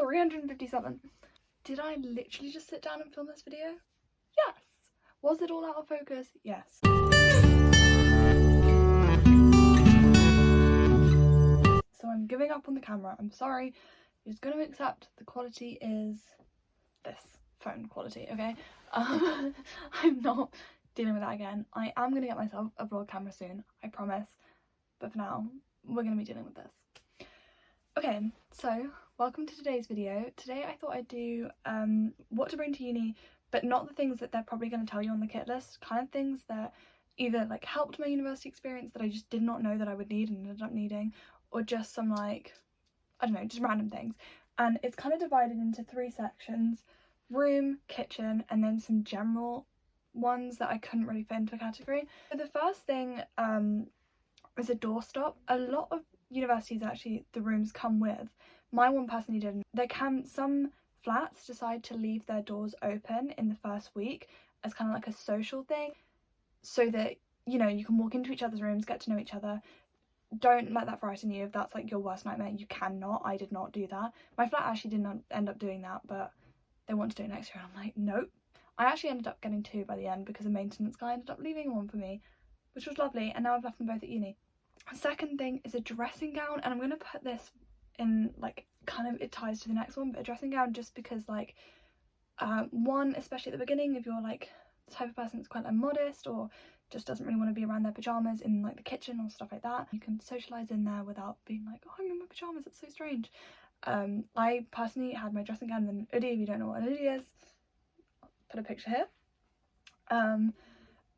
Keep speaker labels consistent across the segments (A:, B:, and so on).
A: 357. Did I literally just sit down and film this video? Yes. Was it all out of focus? Yes. So I'm giving up on the camera. I'm sorry. You're just going to accept the quality is this phone quality, okay? I'm not dealing with that again. I am going to get myself a vlog camera soon, I promise. But for now, we're going to be dealing with this. Okay, so welcome to today's video. Today I thought I'd do what to bring to uni, but not the things that they're probably going to tell you on the kit list, kind of things that either like helped my university experience that I just did not know that I would need and ended up needing, or just some like, I don't know, just random things. And it's kind of divided into 3 sections: room, kitchen, and then some general ones that I couldn't really fit into a category. So the first thing is a doorstop. A lot of universities actually the rooms come with. My one personally didn't. Some flats decide to leave their doors open in the first week as kind of like a social thing, so that, you know, you can walk into each other's rooms, get to know each other. Don't let that frighten you. If that's like your worst nightmare, you cannot. I did not do that. My flat actually didn't end up doing that, but they want to do it next year and I'm like, nope. I actually ended up getting 2 by the end because a maintenance guy ended up leaving one for me, which was lovely, and now I've left them both at uni. Second thing is a dressing gown, and I'm going to put this in like kind of, it ties to the next one, but a dressing gown just because like one, especially at the beginning, if you're like the type of person that's quite like modest or just doesn't really want to be around their pajamas in like the kitchen or stuff like that, you can socialise in there without being like, oh, I'm in my pajamas, it's so strange. I personally had my dressing gown and an hoodie. If you don't know what an hoodie is, I'll put a picture here.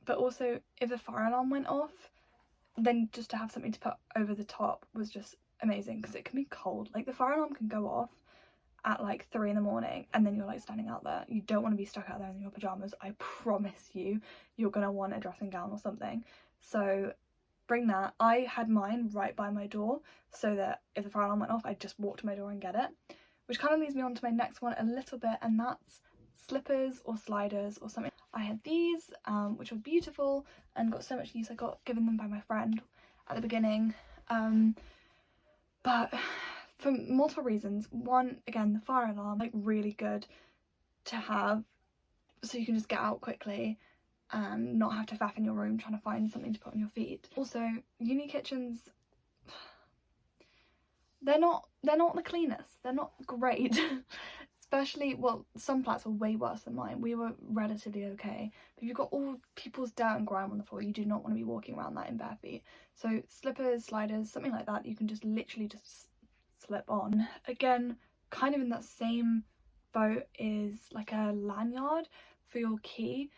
A: But also if the fire alarm went off, then just to have something to put over the top was just amazing, because it can be cold. Like the fire alarm can go off at like 3 in the morning and then you're like standing out there. You don't want to be stuck out there in your pajamas. I promise you, you're gonna want a dressing gown or something. So bring that. I had mine right by my door so that if the fire alarm went off, I'd just walk to my door and get it. Which kind of leads me on to my next one a little bit, and that's slippers or sliders or something. I had these which were beautiful and got so much use. I got given them by my friend at the beginning, but for multiple reasons. One, again, the fire alarm, like really good to have so you can just get out quickly and not have to faff in your room trying to find something to put on your feet. Also, uni kitchens, they're not the cleanest, they're not great. Especially, well, some flats were way worse than mine. We were relatively okay. But if you've got all people's dirt and grime on the floor, you do not want to be walking around that in bare feet. So slippers, sliders, something like that, you can just literally just slip on. Again, kind of in that same boat is like a lanyard for your key.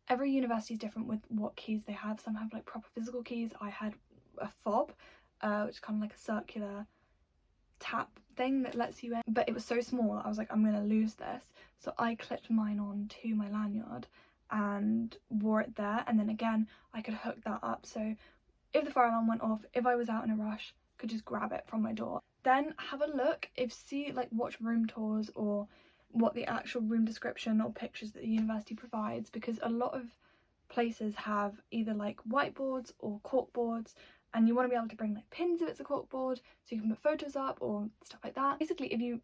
A: Every university is different with what keys they have. Some have like proper physical keys. I had a fob, which is kind of like a circular tap thing that lets you in, but it was so small I was like, I'm gonna lose this, so I clipped mine on to my lanyard and wore it there, and then again I could hook that up so if the fire alarm went off, if I was out in a rush, could just grab it from my door. Then have a look, watch room tours or what the actual room description or pictures that the university provides, because a lot of places have either like whiteboards or corkboards, and you want to be able to bring like pins if it's a corkboard so you can put photos up or stuff like that. Basically, if you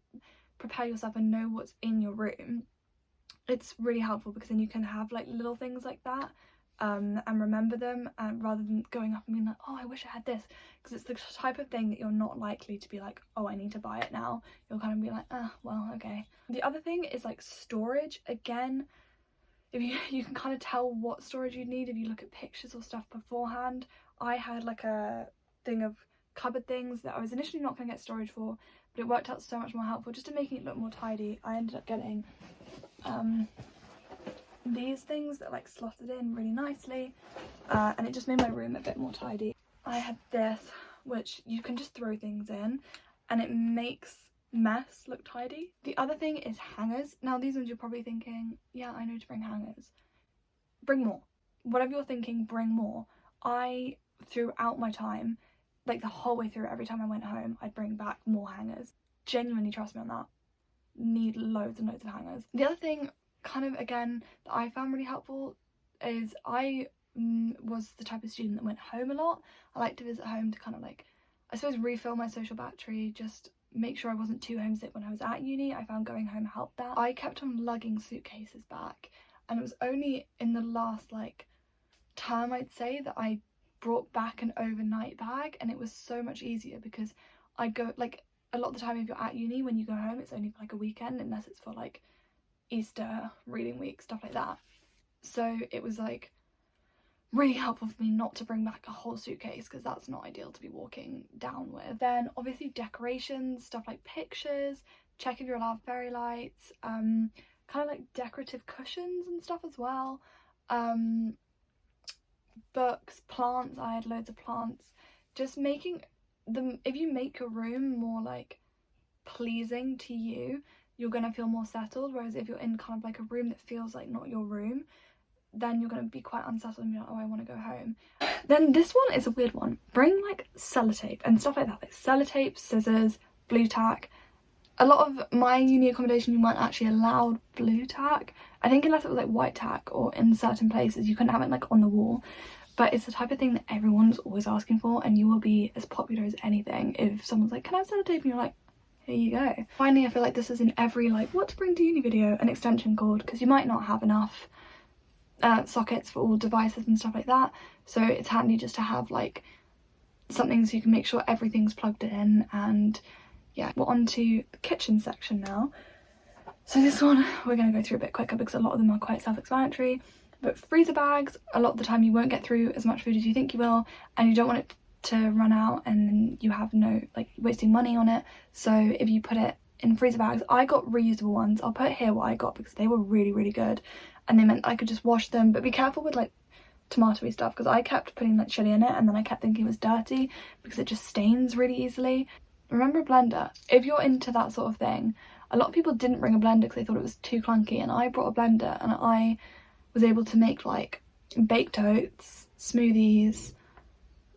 A: prepare yourself and know what's in your room, it's really helpful, because then you can have like little things like that and remember them, rather than going up and being like, oh, I wish I had this, because it's the type of thing that you're not likely to be like, oh, I need to buy it now. You'll kind of be like, well, okay. The other thing is like storage. Again, if you can kind of tell what storage you need if you look at pictures or stuff beforehand. I had like a thing of cupboard things that I was initially not going to get storage for, but it worked out so much more helpful just to making it look more tidy. I ended up getting these things that like slotted in really nicely, and it just made my room a bit more tidy. I had this, which you can just throw things in and it makes mess look tidy. The other thing is hangers. Now these ones you're probably thinking, yeah, I know to bring hangers. Bring more. Whatever you're thinking, bring more. I, throughout my time, like the whole way through, every time I went home, I'd bring back more hangers. Genuinely trust me on that. Need loads and loads of hangers. The other thing, kind of again, that I found really helpful is I was the type of student that went home a lot. I like to visit home to kind of like, I suppose, refill my social battery, just make sure I wasn't too homesick when I was at uni. I found going home helped that. I kept on lugging suitcases back, and it was only in the last like term, I'd say, that I brought back an overnight bag, and it was so much easier because I'd go, like, a lot of the time if you're at uni, when you go home, it's only for like a weekend, unless it's for like Easter, reading week, stuff like that. So it was like really helpful for me not to bring back a whole suitcase, because that's not ideal to be walking down with. Then obviously decorations, stuff like pictures, check if you're allowed fairy lights, kind of like decorative cushions and stuff as well, books, plants. I had loads of plants. Just making them, if you make your room more like pleasing to you, you're gonna feel more settled. Whereas if you're in kind of like a room that feels like not your room, then you're gonna be quite unsettled and be like, oh, I want to go home. Then this one is a weird one. Bring like sellotape and stuff like that, like sellotape, scissors, blue tack. A lot of my uni accommodation, you weren't actually allowed blue tack. I think unless it was like white tack, or in certain places you couldn't have it like on the wall. But it's the type of thing that everyone's always asking for, and you will be as popular as anything if someone's like, can I have sellotape? And you're like, here you go. Finally, I feel like this is in every like what to bring to uni video, an extension cord, because you might not have enough sockets for all devices and stuff like that. So it's handy just to have like something so you can make sure everything's plugged in. And yeah, we're on to the kitchen section now. So this one we're going to go through a bit quicker because a lot of them are quite self-explanatory. But freezer bags, a lot of the time you won't get through as much food as you think you will, and you don't want it to run out and then you have no, like, wasting money on it. So if you put it in freezer bags, I got reusable ones. I'll put here what I got because they were really, really good, and they meant I could just wash them. But be careful with like tomatoey stuff, because I kept putting like chili in it and then I kept thinking it was dirty because it just stains really easily. Remember a blender. If you're into that sort of thing, a lot of people didn't bring a blender because they thought it was too clunky, and I brought a blender and I was able to make like baked oats, smoothies,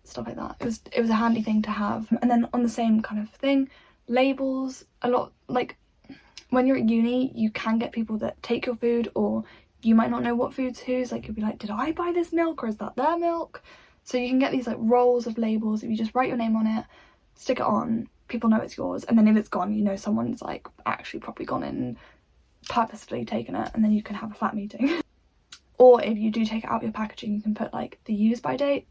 A: stuff like that. It was a handy thing to have. And then on the same kind of thing, labels. A lot, like when you're at uni, you can get people that take your food, or you might not know what food's whose. Like you'll be like, did I buy this milk or is that their milk? So you can get these like rolls of labels. If you just write your name on it, stick it on, people know it's yours. And then if it's gone, you know someone's like actually probably gone in and purposefully taken it, and then you can have a flat meeting. Or if you do take it out of your packaging, you can put like the use by date.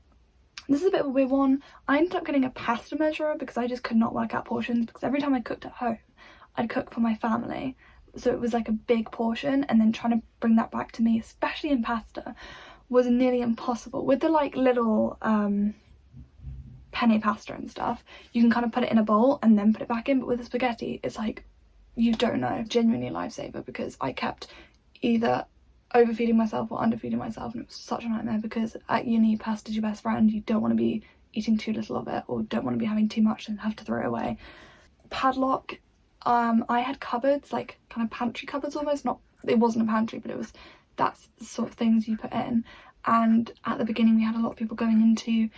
A: This is a bit of a weird one. I ended up getting a pasta measurer because I just could not work out portions, because every time I cooked at home, I'd cook for my family. So it was like a big portion, and then trying to bring that back to me, especially in pasta, was nearly impossible. With the like little penne pasta and stuff, you can kind of put it in a bowl and then put it back in, but with the spaghetti, it's like, you don't know. Genuinely a lifesaver, because I kept either overfeeding myself or underfeeding myself, and it was such a nightmare because at uni, pasta's your best friend. You don't want to be eating too little of it, or don't want to be having too much and have to throw it away. Padlock. I had cupboards, like kind of pantry cupboards almost. Not, it wasn't a pantry, but it was that sort of things you put in. And at the beginning we had a lot of people going into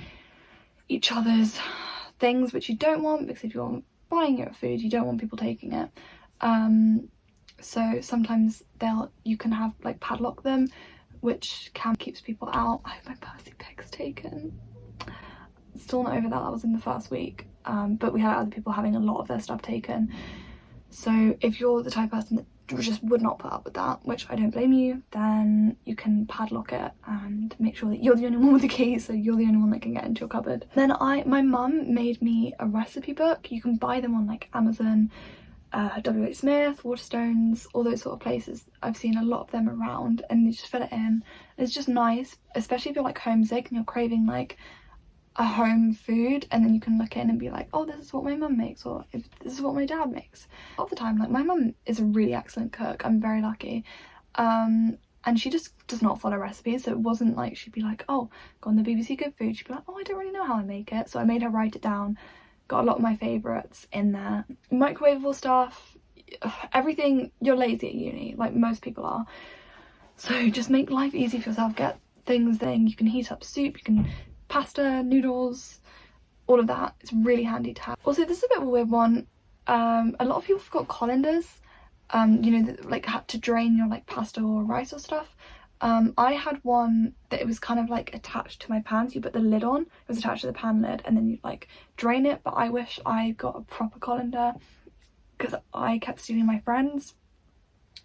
A: each other's things, which you don't want, because if you're buying your food, you don't want people taking it. So sometimes you can have like padlock them, which keeps people out. I have my Percy pics taken. Still not over that. That was in the first week. But we had other people having a lot of their stuff taken. So if you're the type of person that just would not put up with that, which I don't blame you, then you can padlock it and make sure that you're the only one with the key, so you're the only one that can get into your cupboard. Then my mum made me a recipe book. You can buy them on like Amazon, WH Smith, Waterstones, all those sort of places. I've seen a lot of them around, and you just fill it in. It's just nice, especially if you're like homesick and you're craving like a home food, and then you can look in and be like, oh, this is what my mum makes, or if this is what my dad makes. A lot of the time, like, my mum is a really excellent cook. I'm very lucky. And she just does not follow recipes, so it wasn't like she'd be like, oh, go on the BBC Good Food. She'd be like, oh, I don't really know how I make it. So I made her write it down. Got a lot of my favourites in there. Microwavable stuff, everything. You're lazy at uni, like most people are. So just make life easy for yourself. Get things that you can heat up soup, you can pasta, noodles, all of that. It's really handy to have. Also, this is a bit of a weird one. A lot of people have got colinders, you know, that like had to drain your like pasta or rice or stuff. I had one that it was kind of like attached to my pan, so you put the lid on, it was attached to the pan lid, and then you like drain it. But I wish I got a proper colander because I kept stealing my friends,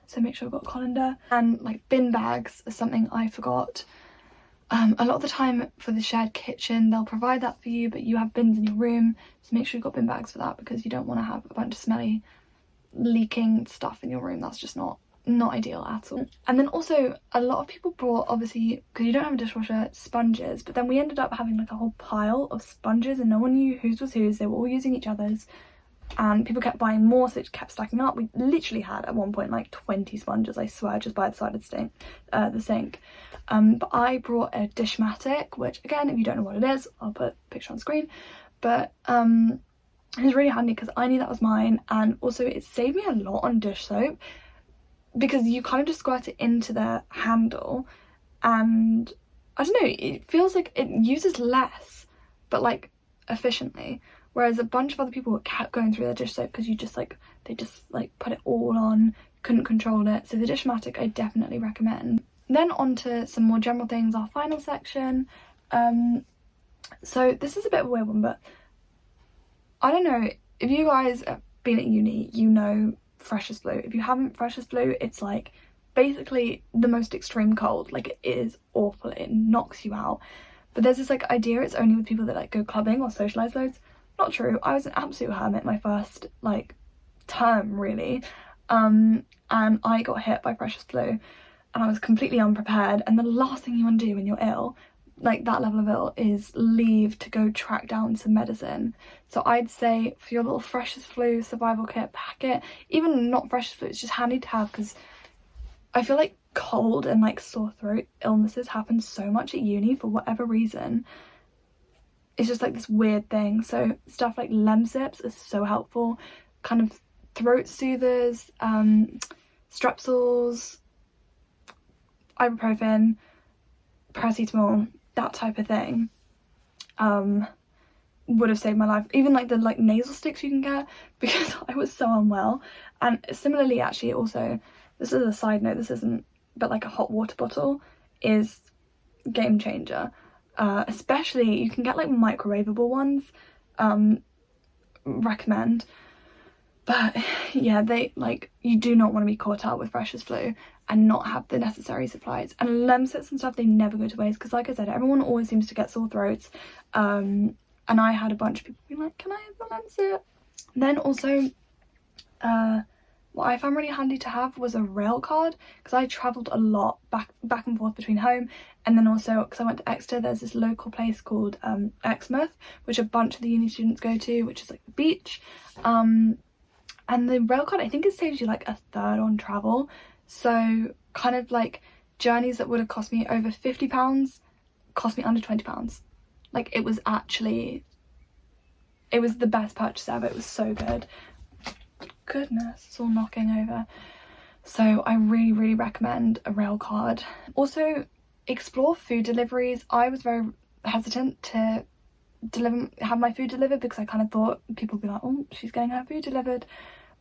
A: so make sure I've got a colander. And like bin bags is something I forgot. A lot of the time for the shared kitchen they'll provide that for you, but you have bins in your room, so make sure you've got bin bags for that, because you don't want to have a bunch of smelly leaking stuff in your room. That's just not ideal at all. And then also a lot of people brought, obviously because you don't have a dishwasher, sponges, but then we ended up having like a whole pile of sponges and no one knew whose was whose. They were all using each other's and people kept buying more, so it kept stacking up. We literally had at one point like 20 sponges, I swear, just by the side of the sink. But I brought a DISHMATIC, which again, if you don't know what it is, I'll put a picture on screen. But it was really handy because I knew that was mine, and also it saved me a lot on dish soap because you kind of just squirt it into the handle, and I don't know, it feels like it uses less but like efficiently, whereas a bunch of other people kept going through their dish soap because they just put it all on, couldn't control it. So the DISHMATIC I definitely recommend. Then on to some more general things, our final section. So this is a bit of a weird one, but I don't know if you guys have been at uni, you know freshers flu. If you haven't, freshers flu, it's like basically the most extreme cold. Like, it is awful, it knocks you out. But there's this like idea it's only with people that like go clubbing or socialise loads. Not true. I was an absolute hermit my first like term really, and I got hit by freshers flu and I was completely unprepared. And the last thing you want to do when you're ill, like that level of ill, is leave to go track down some medicine. So I'd say for your little freshers flu survival kit, pack it. Even not freshers flu, it's just handy to have, because I feel like cold and like sore throat illnesses happen so much at uni for whatever reason. It's just like this weird thing. So stuff like Lemsips is so helpful, kind of throat soothers, strepsils, ibuprofen, paracetamol, that type of thing would have saved my life. Even like the nasal sticks you can get, because I was so unwell. And similarly, actually, also, this is a side note, this isn't, but like a hot water bottle is game changer. Especially you can get like microwavable ones, recommend. But yeah, they like, you do not want to be caught out with freshers flu and not have the necessary supplies. And Lemsips and stuff, they never go to waste, because like I said, everyone always seems to get sore throats. And I had a bunch of people being like, can I have the Lemsip? Then also what I found really handy to have was a RAILCARD, because I travelled a lot back and forth between home, and then also because I went to Exeter, there's this local place called Exmouth, which a bunch of the uni students go to, which is like the beach. And the RAILCARD, I think it saves you like a third on travel. So kind of like journeys that would have cost me over £50 cost me under £20. Like, it was the best purchase ever. It was so good. Goodness, it's all knocking over. So I really, really recommend a RAILCARD. Also, explore food deliveries. I was very hesitant to have my food delivered because I kind of thought people would be like, oh, she's getting her food delivered.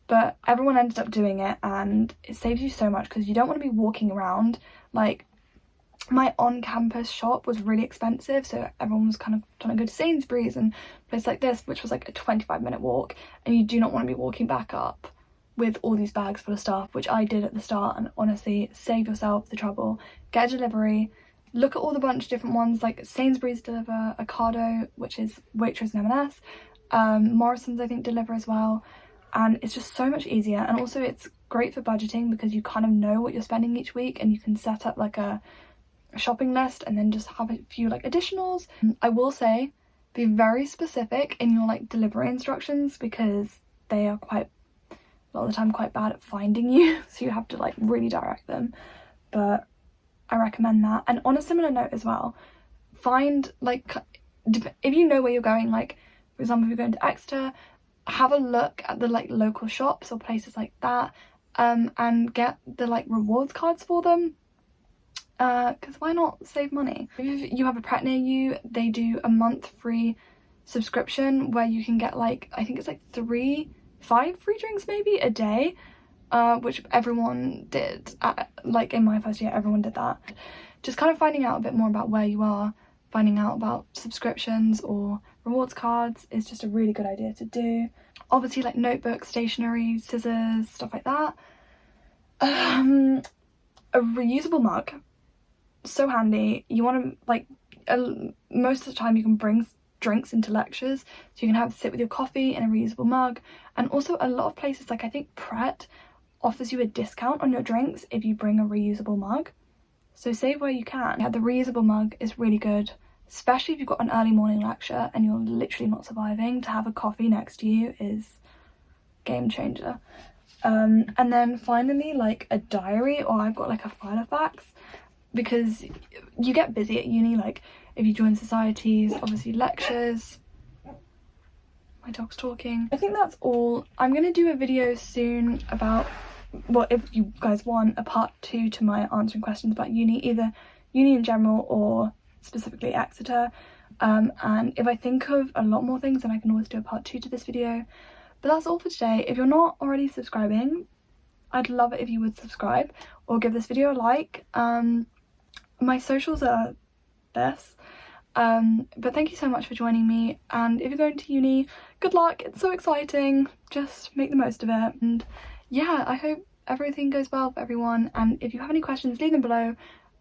A: But everyone ended up doing it, and it saves you so much because you don't want to be walking around. Like, my on-campus shop was really expensive, so everyone was kind of trying to go to Sainsbury's and places like this, which was like a 25-minute walk, and you do not want to be walking back up with all these bags full of stuff, which I did at the start. And honestly, save yourself the trouble. Get a delivery. Look at all the bunch of different ones, like Sainsbury's deliver, Ocado, which is Waitrose and M&S, Morrison's I think deliver as well. And it's just so much easier, and also it's great for budgeting because you kind of know what you're spending each week, and you can set up like a shopping list and then just have a few like additionals. I will say, be very specific in your like delivery instructions, because they are a lot of the time quite bad at finding you, so you have to like really direct them. But I recommend that. And on a similar note as well, find like, if you know where you're going, like for example if you're going to Exeter, have a look at the like local shops or places like that, and get the like rewards cards for them, because why not save money? If you have a prep near you, they do a month free subscription where you can get like, I think it's like 5 free drinks maybe a day, which everyone did. Like in my first year, everyone did that. Just kind of finding out a bit more about where you are, finding out about subscriptions or rewards cards is just a really good idea to do. Obviously, like notebooks, stationery, scissors, stuff like that. A reusable mug, so handy. You want to, like, most of the time you can bring drinks into lectures, so you can sit with your coffee in a reusable mug. And also a lot of places, like I think Pret offers you a discount on your drinks if you bring a reusable mug, so save where you can. Yeah, the reusable mug is really good, especially if you've got an early morning lecture and you're literally not surviving. To have a coffee next to you is game changer. And then finally, like a diary, or I've got like a file of facts, because you get busy at uni, like if you join societies, obviously lectures. My dog's talking. I think that's all. I'm gonna do a video soon about, well, if you guys want, a part 2 to my answering questions about uni, either uni in general or specifically Exeter. And if I think of a lot more things, then I can always do a part 2 to this video. But that's all for today. If you're not already subscribing, I'd love it if you would subscribe or give this video a like. My socials are this. But thank you so much for joining me, and if you're going to uni, good luck. It's so exciting. Just make the most of it. And yeah, I hope everything goes well for everyone, and if you have any questions, leave them below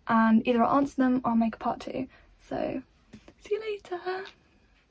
A: and either I'll answer them or I'll make a part 2. So see you later.